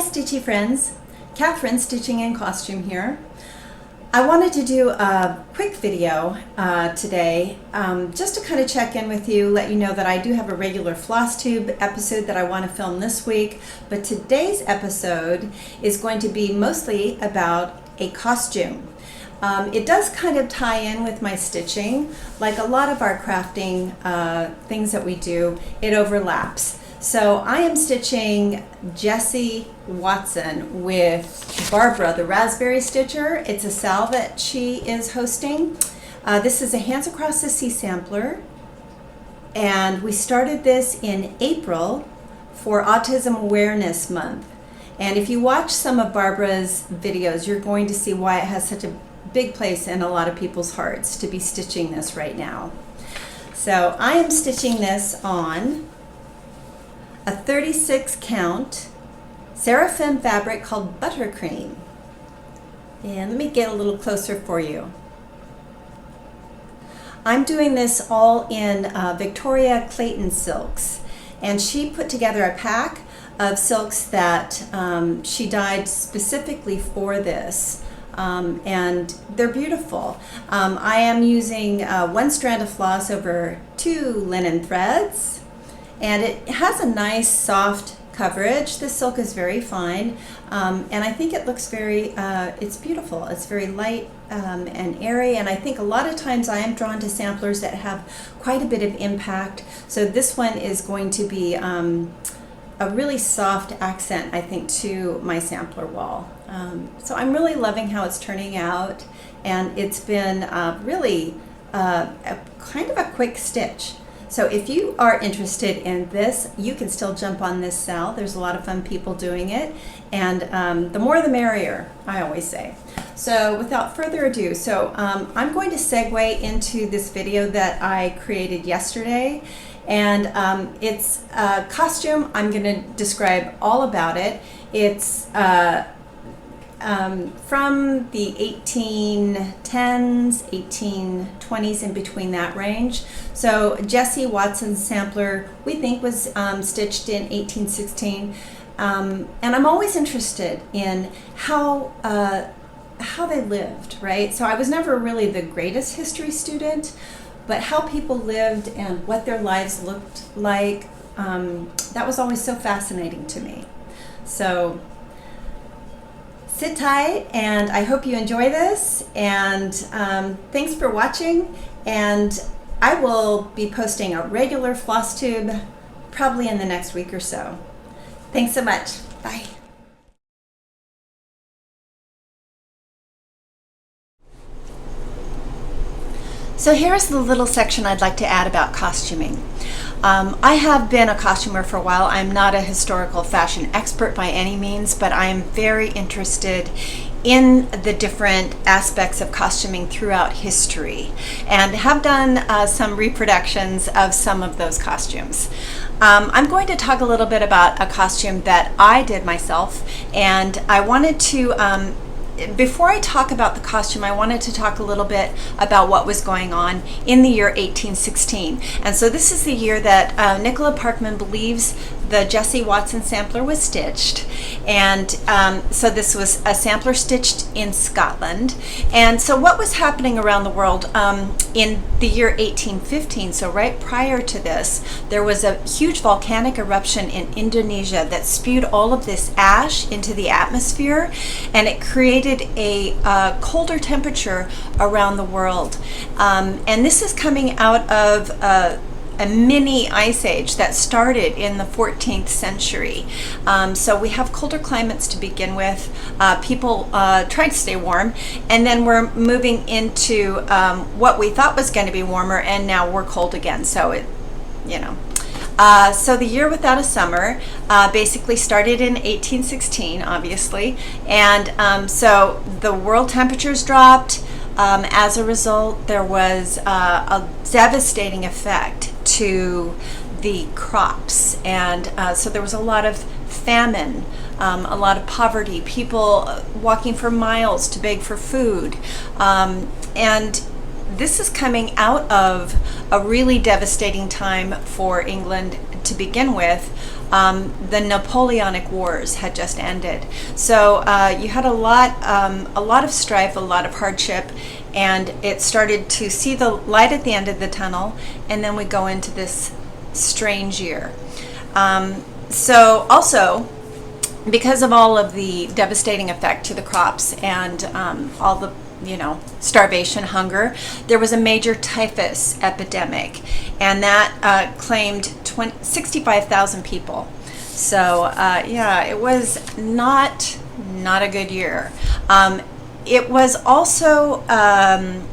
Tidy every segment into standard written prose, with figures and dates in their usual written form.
Stitchy friends, Catherine Stitching and Costume here. I wanted to do a quick video today just to kind of check in with you, let you know that I do have a regular FlossTube episode that I want to film this week, but today's episode is going to be mostly about a costume. It does kind of tie in with my stitching. Like a lot of our crafting things that we do, it overlaps. So I am stitching Jessie Watson with Barbara, the Raspberry Stitcher. It's a sal that she is hosting. This is a Hands Across the Sea sampler, and we started this in April for Autism Awareness Month. And if you watch some of Barbara's videos, you're going to see why it has such a big place in a lot of people's hearts to be stitching this right now. So I am stitching this on a 36 count Seraphim fabric called Buttercream. And let me get a little closer for you. I'm doing this all in Victoria Clayton silks, and she put together a pack of silks that she dyed specifically for this. And they're beautiful. I am using one strand of floss over 2 linen threads, and it has a nice soft coverage. This silk is very fine, and I think it looks very, it's beautiful. It's very light and airy, and I think a lot of times I am drawn to samplers that have quite a bit of impact. So this one is going to be a really soft accent, I think, to my sampler wall. So I'm really loving how it's turning out, and it's been really kind of a quick stitch. So if you are interested in this, you can still jump on this sal. There's a lot of fun people doing it, and the more the merrier, I always say. So without further ado, I'm going to segue into this video that I created yesterday, and it's a costume. I'm going to describe all about it. It's from the 1810s, 1820s, in between that range. So Jessie Watson's sampler, we think, was stitched in 1816. And I'm always interested in how they lived, right? So I was never really the greatest history student, but how people lived and what their lives looked like, that was always so fascinating to me. So sit tight, and I hope you enjoy this, and thanks for watching, and I will be posting a regular FlossTube probably in the next week or so. Thanks so much. Bye. So here's the little section I'd like to add about costuming. I have been a costumer for a while. I'm not a historical fashion expert by any means, but I'm very interested in the different aspects of costuming throughout history, and have done some reproductions of some of those costumes. I'm going to talk a little bit about a costume that I did myself, and I wanted to before I talk about the costume, I wanted to talk a little bit about what was going on in the year 1816. And so this is the year that Nicola Parkman believes the Jessie Watson sampler was stitched. And so this was a sampler stitched in Scotland. And so what was happening around the world in the year 1815, so right prior to this, there was a huge volcanic eruption in Indonesia that spewed all of this ash into the atmosphere, and it created a colder temperature around the world. And this is coming out of a mini ice age that started in the 14th century. So we have colder climates to begin with. People try to stay warm, and then we're moving into what we thought was going to be warmer, and now we're cold again. So it, you know. So the year without a summer basically started in 1816, obviously, and so the world temperatures dropped. As a result, there was a devastating effect to the crops, and so there was a lot of famine, a lot of poverty, people walking for miles to beg for food, and this is coming out of a really devastating time for England to begin with, the Napoleonic Wars had just ended. So you had a lot of strife, a lot of hardship, and it started to see the light at the end of the tunnel, and then we go into this strange year. So also, because of all of the devastating effect to the crops and all the starvation, hunger, there was a major typhus epidemic, and that claimed 65,000 people. So yeah, it was not a good year. It was also, on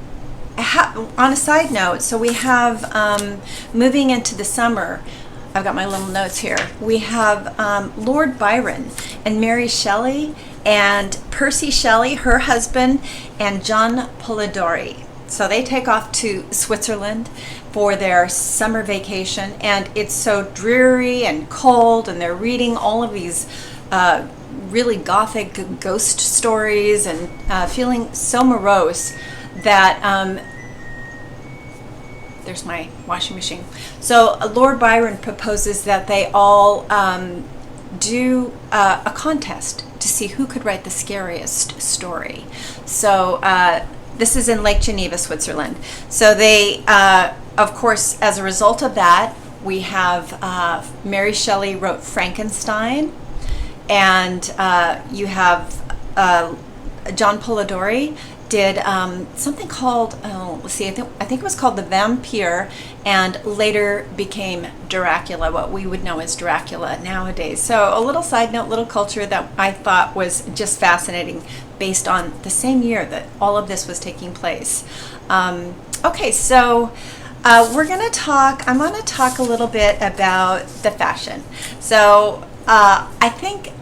a side note, so we have, moving into the summer, I've got my little notes here, we have Lord Byron and Mary Shelley and Percy Shelley, her husband, and John Polidori. So they take off to Switzerland for their summer vacation, and it's so dreary and cold, and they're reading all of these really gothic ghost stories and feeling so morose that there's my washing machine. So Lord Byron proposes that they all do a contest to see who could write the scariest story. So this is in Lake Geneva, Switzerland. So they, of course, as a result of that, we have Mary Shelley wrote Frankenstein, and you have John Polidori did something called, let's see, I think it was called The Vampire, and later became Dracula, what we would know as Dracula nowadays. So a little side note, little culture that I thought was just fascinating based on the same year that all of this was taking place. Okay, so I'm going to talk a little bit about the fashion. So I think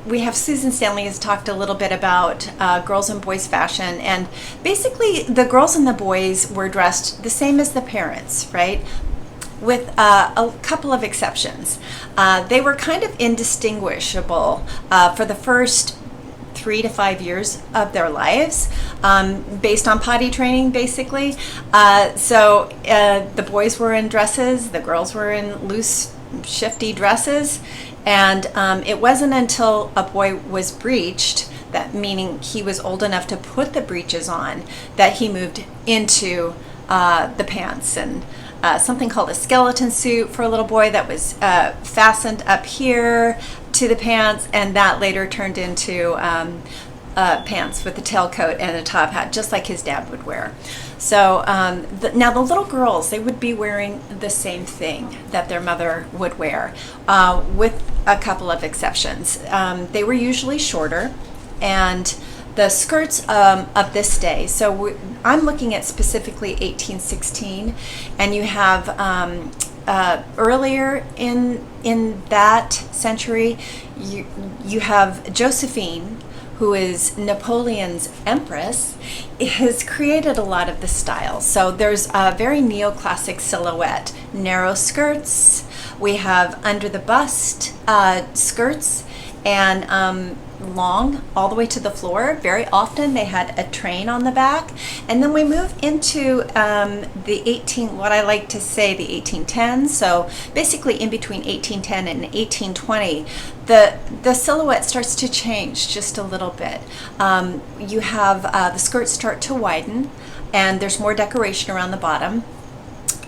we have Susan Stanley has talked a little bit about girls and boys fashion, and basically the girls and the boys were dressed the same as the parents, right? With a couple of exceptions. They were kind of indistinguishable for the first 3 to 5 years of their lives, based on potty training, basically. So the boys were in dresses, the girls were in loose, shifty dresses. And it wasn't until a boy was breeched, that meaning he was old enough to put the breeches on, that he moved into the pants, and something called a skeleton suit for a little boy that was fastened up here to the pants, and that later turned into pants with a tailcoat and a top hat, just like his dad would wear. So now the little girls, they would be wearing the same thing that their mother would wear, with a couple of exceptions. They were usually shorter, and the skirts of this day, so I'm looking at specifically 1816, and you have earlier in that century, you have Josephine, who is Napoleon's empress, has created a lot of the style. So there's a very neoclassic silhouette, narrow skirts, we have under the bust skirts, and long all the way to the floor. Very often they had a train on the back. And then we move into what I like to say the 1810s. So basically in between 1810 and 1820, the silhouette starts to change just a little bit. You have the skirts start to widen, and there's more decoration around the bottom,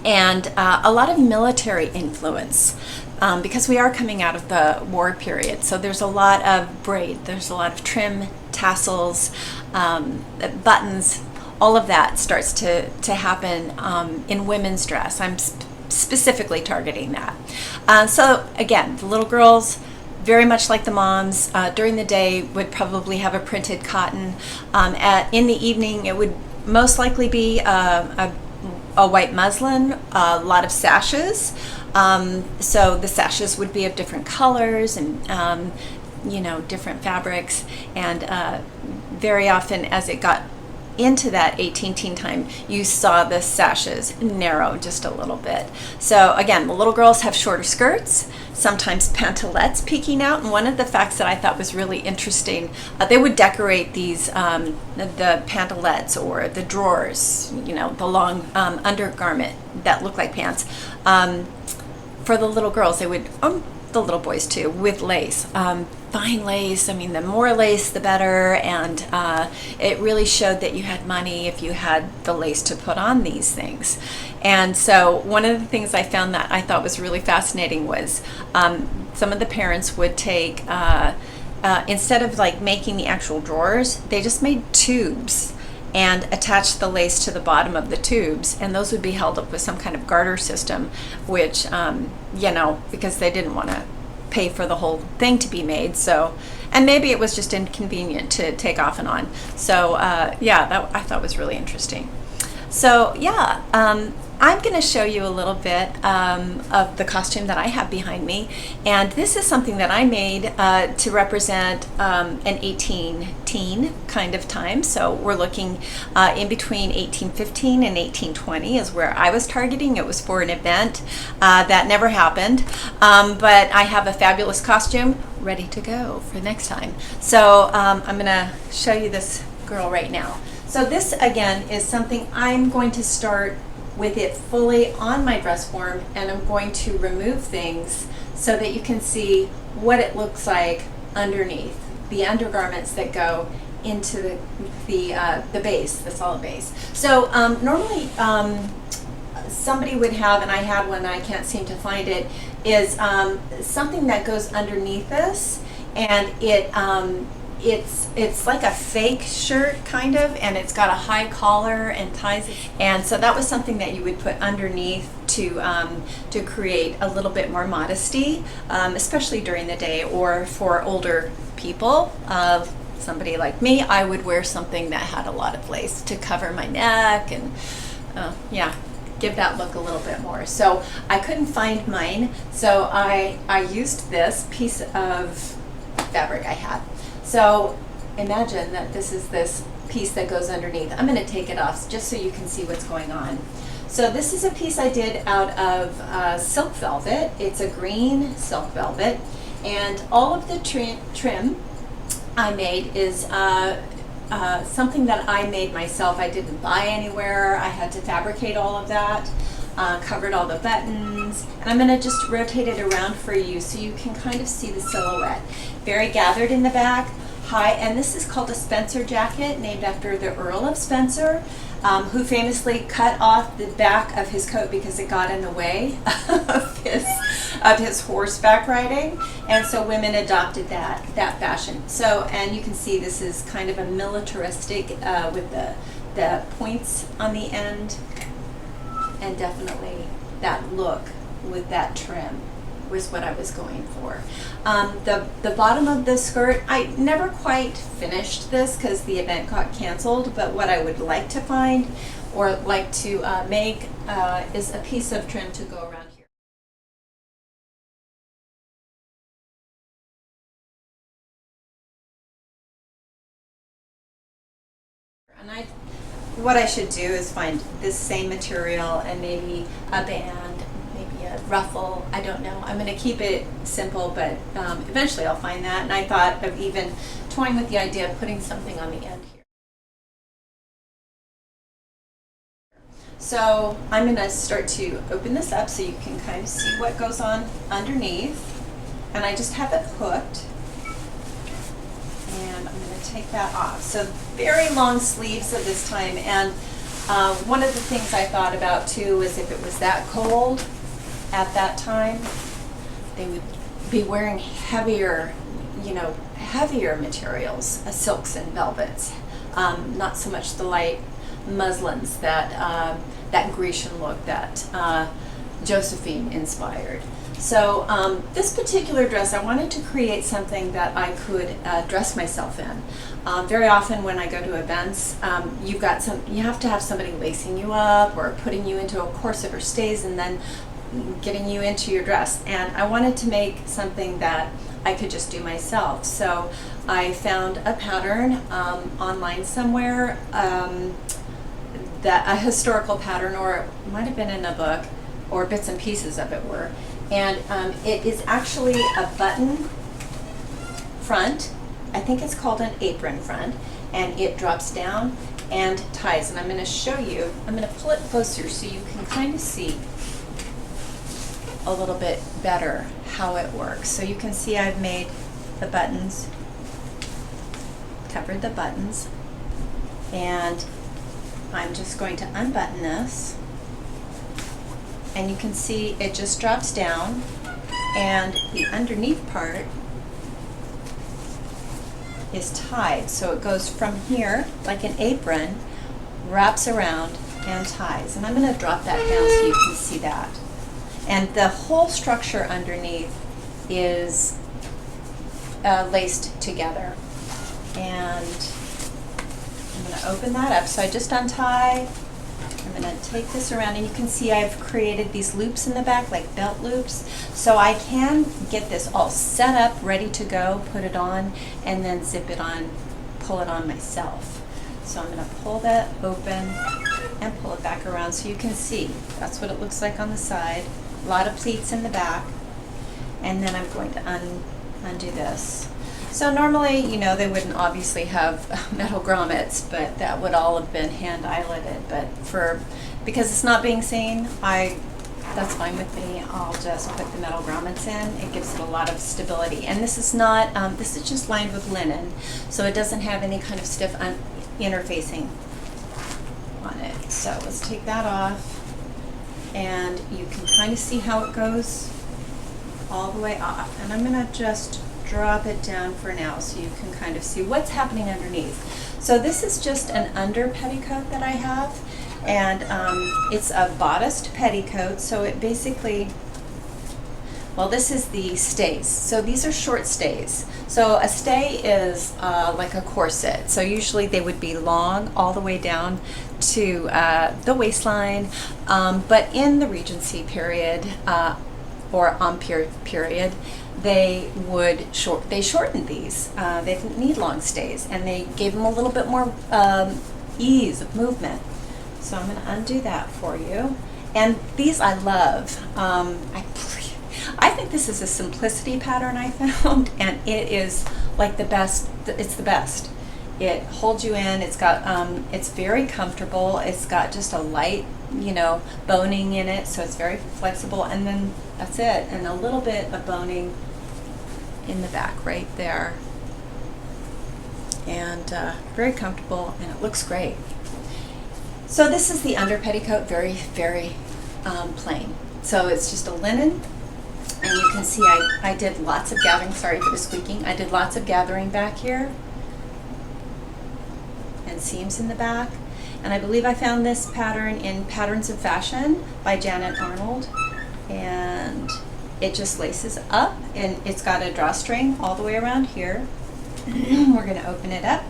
and a lot of military influence. Because we are coming out of the war period. So there's a lot of braid, there's a lot of trim, tassels, buttons, all of that starts to happen in women's dress. I'm specifically targeting that. So again, the little girls, very much like the moms, during the day would probably have a printed cotton. In the evening, it would most likely be a white muslin, a lot of sashes. So the sashes would be of different colors and, different fabrics. And very often as it got into that 18teen time, you saw the sashes narrow just a little bit. So again, the little girls have shorter skirts, sometimes pantalettes peeking out. And one of the facts that I thought was really interesting, they would decorate these, the pantalettes or the drawers, the long undergarment that looked like pants, for the little girls, they would, the little boys too, with lace. Fine lace, I mean, the more lace, the better, and it really showed that you had money if you had the lace to put on these things. And so one of the things I found that I thought was really fascinating was some of the parents would take, instead of like making the actual drawers, they just made tubes and attached the lace to the bottom of the tubes, and those would be held up with some kind of garter system, which, you know, because they didn't want to pay for the whole thing to be made. So, and maybe it was just inconvenient to take off and on. So yeah, that I thought was really interesting. So yeah, I'm going to show you a little bit of the costume that I have behind me, and this is something that I made to represent an 18-teen kind of time. So we're looking in between 1815 and 1820 is where I was targeting. It was for an event that never happened, but I have a fabulous costume ready to go for next time. So I'm going to show you this girl right now. So this again is something I'm going to start with it fully on my dress form, and I'm going to remove things so that you can see what it looks like underneath, the undergarments that go into the base, the solid base. So normally somebody would have, and I had one, I can't seem to find it, is something that goes underneath this, and it's like a fake shirt kind of, and it's got a high collar and ties, and so that was something that you would put underneath to create a little bit more modesty, especially during the day, or for older people. Somebody like me, I would wear something that had a lot of lace to cover my neck and yeah, give that look a little bit more. So I couldn't find mine, so I used this piece of fabric I had. So imagine that this is this piece that goes underneath. I'm going to take it off just so you can see what's going on. So this is a piece I did out of silk velvet. It's a green silk velvet, and all of the trim I made is something that I made myself. I didn't buy anywhere. I had to fabricate all of that. Covered all the buttons, and I'm going to just rotate it around for you so you can kind of see the silhouette. Very gathered in the back, high, and this is called a Spencer jacket, named after the Earl of Spencer, who famously cut off the back of his coat because it got in the way of his horseback riding, and so women adopted that fashion. So, and you can see this is kind of a militaristic with the points on the end. And definitely that look with that trim was what I was going for. The bottom of the skirt, I never quite finished this because the event got canceled, but what I would like to find or like to make is a piece of trim to go around here. And what I should do is find this same material and maybe a band, maybe a ruffle, I don't know. I'm going to keep it simple, but eventually I'll find that. And I thought of even toying with the idea of putting something on the end here. So I'm going to start to open this up so you can kind of see what goes on underneath. And I just have it hooked. And I'm going to take that off. So very long sleeves at this time, and one of the things I thought about too was if it was that cold at that time, they would be wearing heavier, heavier materials, silks and velvets, not so much the light muslins that Grecian look that Josephine inspired. So this particular dress, I wanted to create something that I could dress myself in. Very often when I go to events, you have to have somebody lacing you up or putting you into a corset or stays and then getting you into your dress. And I wanted to make something that I could just do myself. So I found a pattern online somewhere, that a historical pattern, or it might have been in a book, or bits and pieces of it were. And it is actually a button front. I think it's called an apron front, and it drops down and ties. And I'm going to show you, I'm going to pull it closer so you can kind of see a a little bit better how it works. So you can see I've made the buttons, covered the buttons, and I'm just going to unbutton this, and you can see it just drops down, and the underneath part is tied. So it goes from here like an apron, wraps around and ties. And I'm going to drop that down so you can see that. And the whole structure underneath is laced together. And I'm going to open that up. So I just untie. I'm going to take this around, and you can see I've created these loops in the back, like belt loops. So I can get this all set up, ready to go, put it on, and then zip it on, pull it on myself. So I'm going to pull that open and pull it back around so you can see. That's what it looks like on the side. A lot of pleats in the back. And then I'm going to undo this. So normally, you know, they wouldn't obviously have metal grommets, but that would all have been hand eyeletted. But because it's not being seen, that's fine with me. I'll just put the metal grommets in. It gives it a lot of stability. And this is not, this is just lined with linen, so it doesn't have any kind of stiff interfacing on it. So let's take that off, and you can kind of see how it goes all the way off. And I'm going to just drop it down for now so you can kind of see what's happening underneath. So this is just an under petticoat that I have, and it's a bodiced petticoat. So it basically, well, this is the stays. So these are short stays. So a stay is like a corset. So usually they would be long all the way down to the waistline, but in the Regency period or Empire period, they shortened these. They didn't need long stays, and they gave them a little bit more ease of movement. So I'm going to undo that for you. And these I love. I think this is a simplicity pattern I found, and it is like the best. It's the best. It holds you in. It's got it's very comfortable. It's got just a light, you know, boning in it, so it's very flexible. And then that's it. And a little bit of boning in the back right there, and very comfortable, and it looks great. So this is the under petticoat, very, very plain. So it's just a linen, and you can see I did lots of gathering. Sorry for the squeaking. I did lots of gathering back here and seams in the back. And I believe I found this pattern in Patterns of Fashion by Janet Arnold, and it just laces up, and it's got a drawstring all the way around here. We're going to open it up,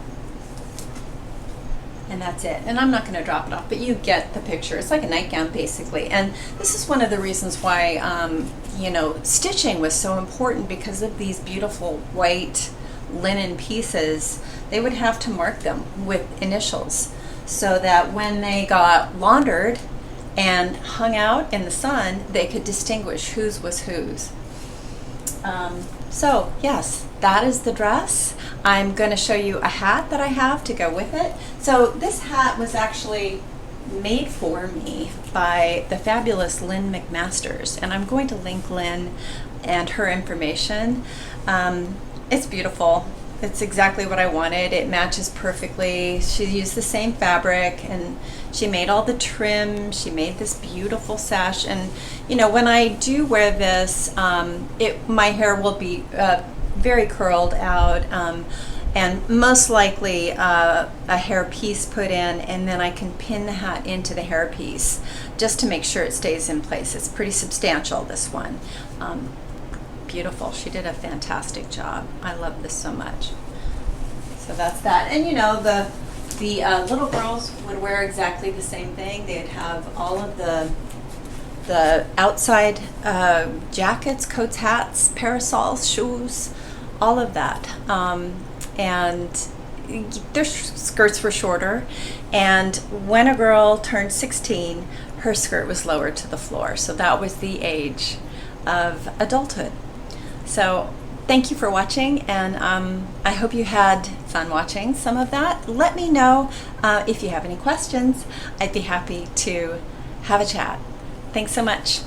and that's it. And I'm not going to drop it off, but you get the picture. It's like a nightgown basically. And this is one of the reasons why you know, stitching was so important, because of these beautiful white linen pieces. They would have to mark them with initials so that when they got laundered and hung out in the sun, they could distinguish whose was whose. So yes, that is the dress. I'm going to show you a hat that I have to go with it. So this hat was actually made for me by the fabulous LynnMcMasters, and I'm going to link Lynn and her information. It's beautiful. It's exactly what I wanted. It matches perfectly. She used the same fabric, and she made all the trim. She made this beautiful sash, and you know, when I do wear this, my hair will be very curled out, and most likely a hair piece put in, and then I can pin the hat into the hair piece just to make sure it stays in place. It's pretty substantial, this one. Beautiful. She did a fantastic job. I love this so much. So that's that. And you know, the little girls would wear exactly the same thing. They'd have all of the outside jackets, coats, hats, parasols, shoes, all of that. And their skirts were shorter. And when a girl turned 16, her skirt was lowered to the floor. So that was the age of adulthood. So thank you for watching, and I hope you had fun watching some of that. Let me know if you have any questions. I'd be happy to have a chat. Thanks so much.